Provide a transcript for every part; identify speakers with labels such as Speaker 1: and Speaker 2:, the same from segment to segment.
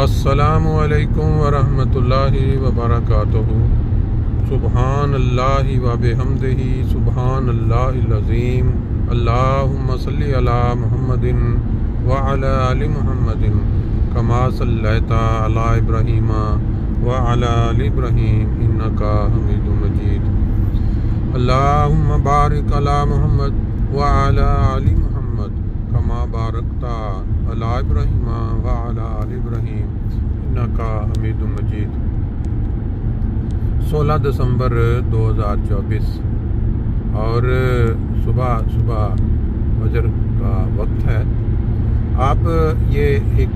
Speaker 1: السلام علیکم ورحمۃ اللہ وبرکاتہ۔ سبحان اللہ وبحمدہ سبحان اللہ العظیم۔ اللہم صلی علی محمد وعلی آل محمد کما صلیت علی ابراہیم وعلی آل ابراہیم انک حمید مجید۔ اللہم بارک علی محمد وعلی آل محمد کما بارکت علی ابراہیم وعلی آل ابراہیم انک حمید مجید۔ 16 دسمبر 2024 اور صبح فجر کا وقت ہے۔ آپ یہ ایک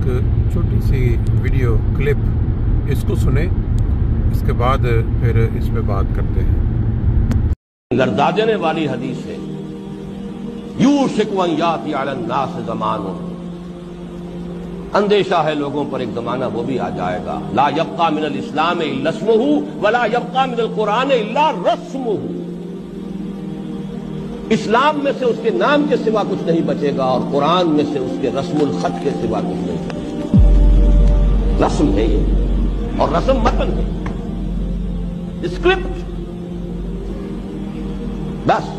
Speaker 1: چھوٹی سی ویڈیو کلپ اس کو سنیں، اس کے بعد پھر اس پہ بات کرتے ہیں۔
Speaker 2: لرزا دینے والی حدیث ہے، یوشک ان یاتی علی الناس زمان، اندیشہ ہے لوگوں پر ایک زمانہ وہ بھی آ جائے گا، لا یبقى من الاسلام الا اسمہ ولا یبقى من القرآن الا رسمہ، اسلام میں سے اس کے نام کے سوا کچھ نہیں بچے گا اور قرآن میں سے اس کے رسم الخط کے سوا کچھ نہیں بچے گا۔ رسم ہے یہ، اور رسم متن ہے، اسکرپٹ، بس۔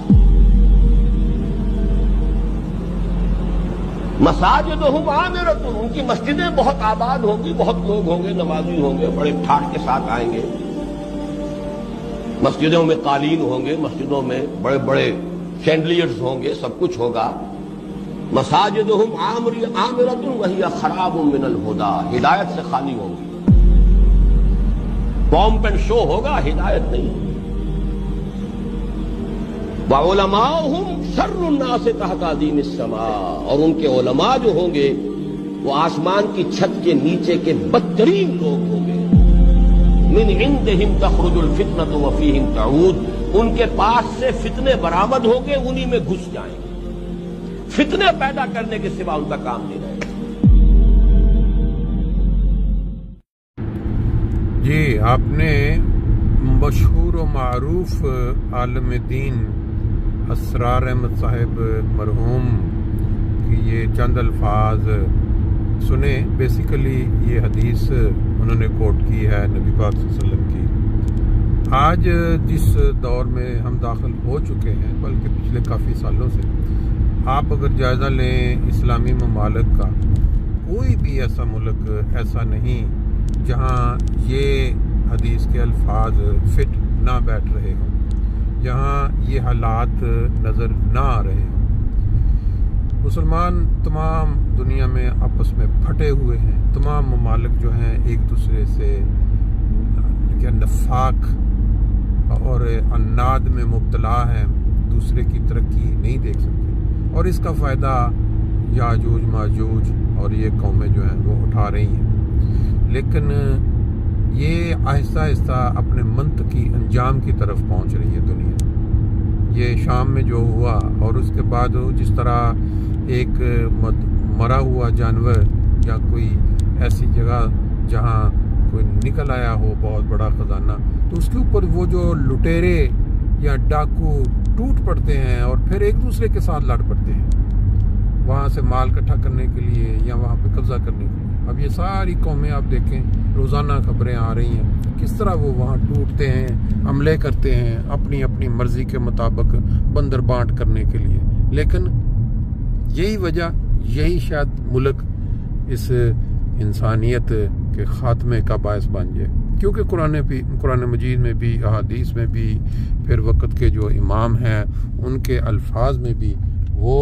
Speaker 2: مساجدہم عامرۃ، ان کی مسجدیں بہت آباد ہوں گی، بہت لوگ ہوں گے، نمازی ہوں گے، بڑے ٹھاٹ کے ساتھ آئیں گے، مسجدوں میں قالین ہوں گے، مسجدوں میں بڑے بڑے شینڈلیئرز ہوں گے، سب کچھ ہوگا۔ مساجدہم عامرۃ وہی خراب من الہدی، ہدایت سے خالی ہوں گی، پومپ اینڈ شو ہوگا، ہدایت نہیں ہوگی۔ وعلماؤہم شر الناس تحت عظیم السماء، اور ان کے علماء جو ہوں گے وہ آسمان کی چھت کے نیچے کے بدترین لوگ ہوں گے۔ من عندہم تخرج الفتنۃ وفیہم تعود، ان کے پاس سے فتنے برآمد ہوں گے، انہی میں گھس جائیں گے، فتنے پیدا کرنے کے سوا ان کا کام نہیں رہے گا۔
Speaker 1: جی، آپ نے مشہور و معروف عالم دین اسرار احمد صاحب مرحوم کی یہ چند الفاظ سنے۔ بیسیکلی یہ حدیث انہوں نے کوٹ کی ہے نبی پاک صلی اللہ علیہ وسلم کی۔ آج جس دور میں ہم داخل ہو چکے ہیں، بلکہ پچھلے کافی سالوں سے، آپ اگر جائزہ لیں اسلامی ممالک کا، کوئی بھی ایسا ملک ایسا نہیں جہاں یہ حدیث کے الفاظ فٹ نہ بیٹھ رہے ہوں، جہاں یہ حالات نظر نہ آ رہے ہوں۔ مسلمان تمام دنیا میں آپس میں پھٹے ہوئے ہیں، تمام ممالک جو ہیں ایک دوسرے سے کیا نفاق اور عناد میں مبتلا ہیں، دوسرے کی ترقی نہیں دیکھ سکتے، اور اس کا فائدہ یاجوج ماجوج اور یہ قومیں جو ہیں وہ اٹھا رہی ہیں۔ لیکن یہ آہستہ آہستہ اپنے منطقی انجام کی طرف پہنچ رہی ہے دنیا۔ یہ شام میں جو ہوا، اور اس کے بعد جس طرح ایک مرا ہوا جانور یا کوئی ایسی جگہ جہاں کوئی نکل آیا ہو بہت بڑا خزانہ، تو اس کے اوپر وہ جو لٹیرے یا ڈاکو ٹوٹ پڑتے ہیں اور پھر ایک دوسرے کے ساتھ لڑ پڑتے ہیں وہاں سے مال اکٹھا کرنے کے لیے یا وہاں پہ قبضہ کرنے کے لیے۔ اب یہ ساری قومیں آپ دیکھیں، روزانہ خبریں آ رہی ہیں کس طرح وہ وہاں ٹوٹتے ہیں، حملے کرتے ہیں اپنی اپنی مرضی کے مطابق بندر بانٹ کرنے کے لیے۔ لیکن یہی وجہ، یہی شاید ملک اس انسانیت کے خاتمے کا باعث بن جائے، کیونکہ قرآن مجید میں بھی، احادیث میں بھی، پھر وقت کے جو امام ہیں ان کے الفاظ میں بھی وہ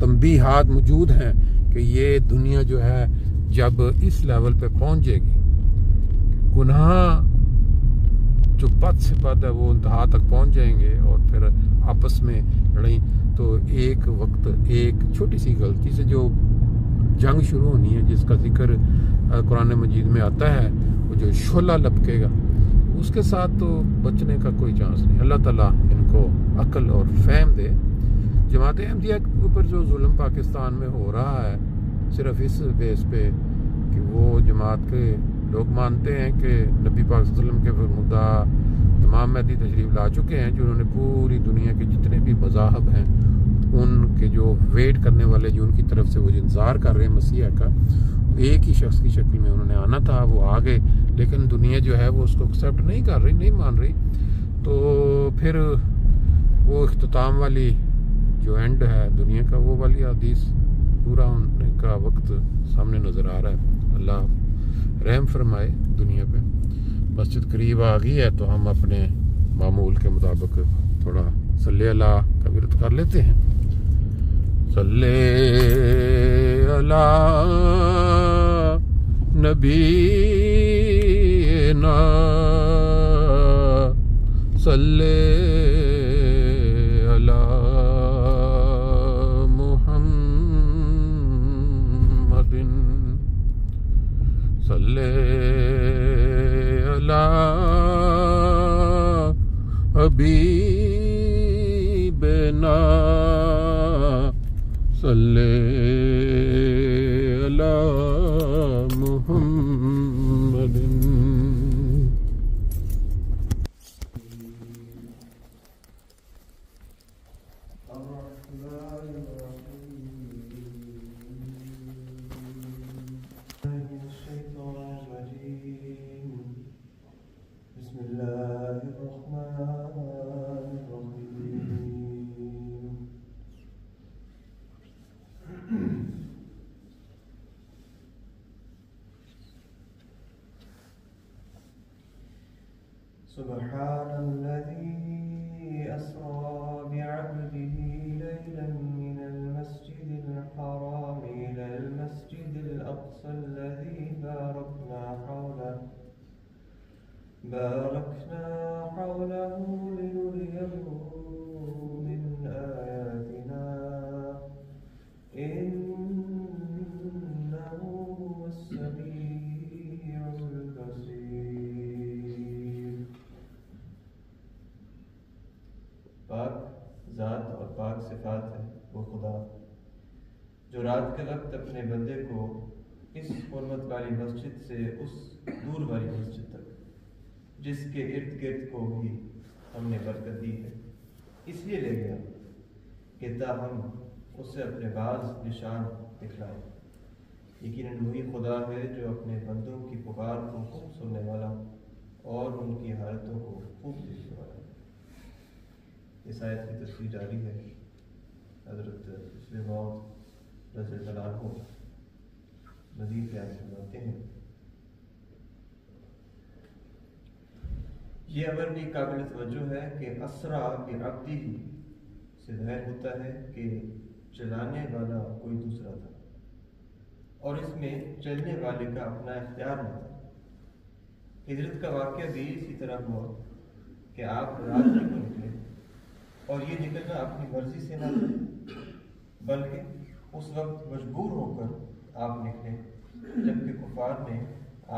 Speaker 1: تنبیہات موجود ہیں کہ یہ دنیا جو ہے جب اس لیول پہ پہنچ جائے گی، گناہ جو بد سے بد ہے وہ انتہا تک پہنچ جائیں گے، اور پھر آپس میں لڑیں، تو ایک وقت ایک چھوٹی سی غلطی سے جو جنگ شروع ہونی ہے، جس کا ذکر قرآن مجید میں آتا ہے، وہ جو شعلہ لپکے گا، اس کے ساتھ تو بچنے کا کوئی چانس نہیں۔ اللہ تعالیٰ ان کو عقل اور فہم دے۔ جماعت احمدیہ کے اوپر جو ظلم پاکستان میں ہو رہا ہے، صرف اس بیس پہ کہ وہ جماعت کے لوگ مانتے ہیں کہ نبی پاک صلی اللہ علیہ وسلم کے فرمودہ تمام مہدی تشریف لا چکے ہیں، جنہوں نے پوری دنیا کے جتنے بھی مذاہب ہیں ان کے جو ویٹ کرنے والے جو ان کی طرف سے وہ انتظار کر رہے ہیں مسیح کا، ایک ہی شخص کی شکل میں انہوں نے آنا تھا، وہ آ گئے، لیکن دنیا جو ہے وہ اس کو ایکسیپٹ نہیں کر رہی، نہیں مان رہی. تو پھر وہ اختتام والی جو اینڈ ہے دنیا کا، وہ والی حدیث پورا ہونے کا وقت سامنے نظر آ رہا ہے. اللہ رحم فرمائے دنیا پہ. مسجد قریب آ گئی ہے تو ہم اپنے معمول کے مطابق تھوڑا صلی اللہ کا ورد کر لیتے ہیں. صلی اللہ نبینا صلی حبیبنا صلی علی محمد.
Speaker 3: بسم الله الرحمن الرحيم. سبحان الذي أسرى بعبده ليلا من المسجد الحرام إلى المسجد الأقصى الذي باركنا حوله لنريه من آياتنا إنه هو السميع البصير. پاک ذات اور پاک صفات ہے وہ خدا جو رات کے وقت اپنے بندے کو اس حرمت والی مسجد سے اس دور والی مسجد تک جس کے ارد گرد کو بھی ہم نے برکت دی ہے اس لیے لے گیا کہ تاہم اسے اپنے بعض نشان دکھلائے. یقیناً وہی خدا ہے جو اپنے بندوں کی پکار کو خوب سننے والا اور ان کی حالتوں کو خوب دیکھنے والا ہے. اس آیت کی تفسیر جاری ہے. حضرت مسلم موعود رضی اللہ عنہ مزید بیان فرماتے ہیں. یہ امر بھی قابل توجہ ہے کہ اسرا بعبدہ سے ظاہر ہوتا ہے کہ چلانے والا کوئی دوسرا تھا اور اس میں چلنے والے کا اپنا اختیار نہ تھا. ہجرت کا واقعہ بھی اسی طرح ہوا کہ آپ رات میں نکلے اور یہ نکلنا اپنی مرضی سے نہ تھا بلکہ اس وقت مجبور ہو کر آپ نکلے جبکہ کفار نے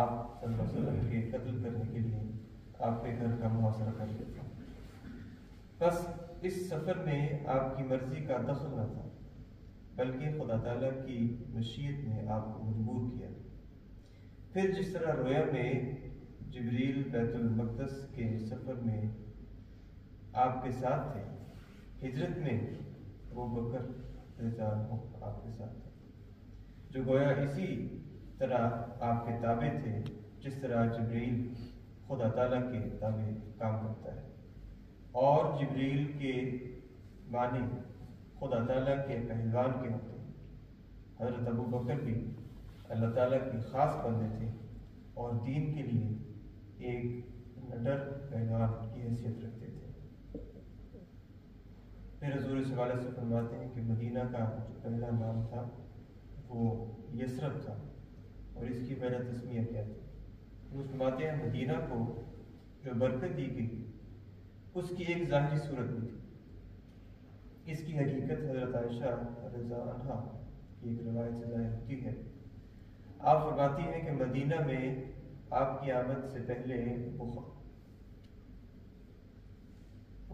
Speaker 3: آپ صلی اللہ علیہ وسلم کے قتل کرنے کے لیے آپ کے گھر کا محاصرہ کر لیا تھا. بس اس سفر میں آپ کی مرضی کا دخل نہ تھا بلکہ خدا تعالیٰ کی مشیت نے آپ کو مجبور کیا. پھر جس طرح رویا میں جبریل بیت المقدس کے سفر میں آپ کے ساتھ تھے، ہجرت میں ابوبکر رضی اللہ عنہ آپ کے ساتھ تھے جو گویا اسی طرح آپ کے تابع تھے جس طرح جبریل خدا تعالیٰ کے تابع کام کرتا ہے. اور جبریل کے معنی خدا تعالیٰ کے پہلوان کے ہوتے ہیں. حضرت ابوبکر بھی اللہ تعالیٰ کی خاص بندے تھے اور دین کے لیے ایک نڈر پہلوان کی حیثیت رکھتے تھے. پھر حضور صلی اللہ علیہ وسلم فرماتے ہیں کہ مدینہ کا جو پہلا نام تھا وہ یثرب تھا اور اس کی پہلا تسمیہ کیا تھی. وہ فرماتے ہیں مدینہ کو جو برکت دی گئی اس کی ایک ظاہری صورت بھی تھی. اس کی حقیقت حضرت عائشہ رضی اللہ عنہا کی ایک روایت سے ظاہر ہوتی ہے. آپ فرماتی ہیں کہ مدینہ میں آپ کی آمد سے پہلے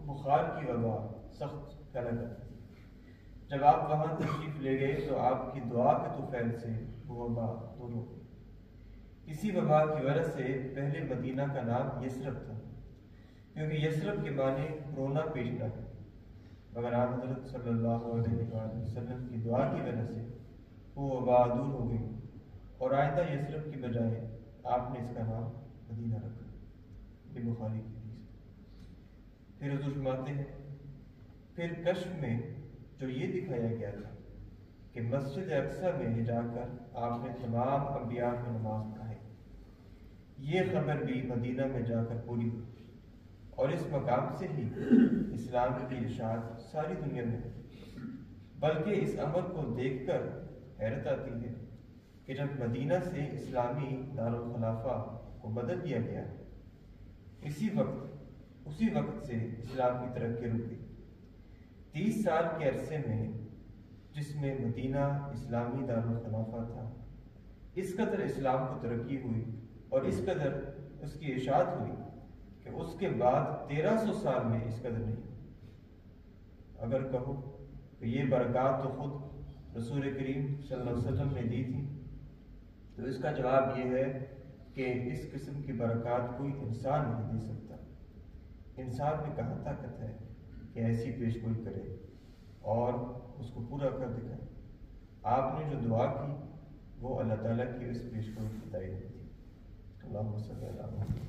Speaker 3: بخار کی وبا سخت پھیلا کرتی تھی. جب آپ وہاں تشریف لے گئے تو آپ کی دعا کے طفیل سے وہ وبا دور ہو گئی. اسی وبا کی وجہ سے پہلے مدینہ کا نام یثرب تھا کیونکہ یثرب کے معنی رونا پیٹنا ہے، مگر آپ حضرت صلی اللہ علیہ وسلم کی دعا کی وجہ سے وہ وبا دور ہو گئی اور آئندہ یثرب کی بجائے آپ نے اس کا نام مدینہ رکھا، یہ بخاری کی حدیث۔ پھر حضور فرماتے ہیں پھر کشف میں جو یہ دکھایا گیا تھا کہ مسجد اقصی میں جا کر آپ نے تمام انبیاء کو نماز پڑھائی، یہ خبر بھی مدینہ میں جا کر پوری ہوئی، اور اس مقام سے ہی اسلام کی ارشاد ساری دنیا میں ہوئی۔ بلکہ اس امر کو دیکھ کر حیرت آتی ہے کہ جب مدینہ سے اسلامی دارالخلافہ کو بدل دیا گیا، اسی وقت سے اسلام کی ترقی رک گئی۔ 30 سال کے عرصے میں جس میں مدینہ اسلامی دارالخلافہ تھا، اس قدر اسلام کو ترقی ہوئی اور اس قدر اس کی اشاعت ہوئی کہ اس کے بعد 1300 سال میں اس قدر نہیں۔ اگر کہو کہ یہ برکات تو خود رسول کریم صلی اللہ علیہ وسلم نے دی تھی، تو اس کا جواب یہ ہے کہ اس قسم کی برکات کوئی انسان نہیں دے سکتا۔ انسان میں کہاں طاقت ہے کہ ایسی پیش گوئی کرے اور اس کو پورا کر دکھائے۔ آپ نے جو دعا کی وہ اللہ تعالیٰ کی اس پیش گوئی کی تائید تھی۔ اللہم صلی اللہ علیہ وسلم۔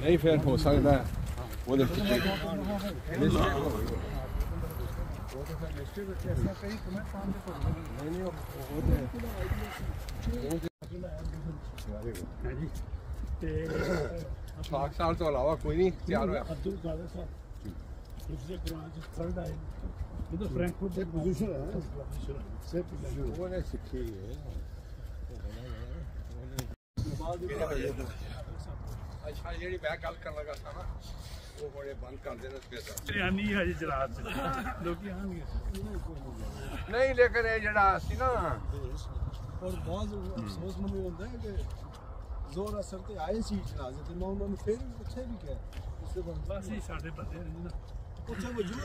Speaker 4: نہیں پھر ہو سکتا ہے وہ پاک سال تو علاوہ کوئی نہیں تیار ہوا۔ اچھا جی میں گل کر لگا تھا نا وہ بڑے بند کر دینا نہیں، لیکن یہ جڑا سی نا
Speaker 5: اور بعض افسوس مند ہوتا ہے کہ زور اثر تے آئے سی جنازے تے میں انہوں نے پھر بھی پوچھا بھی کیا اس سے بس ہی ساڈے بندے نا پوچھا وجود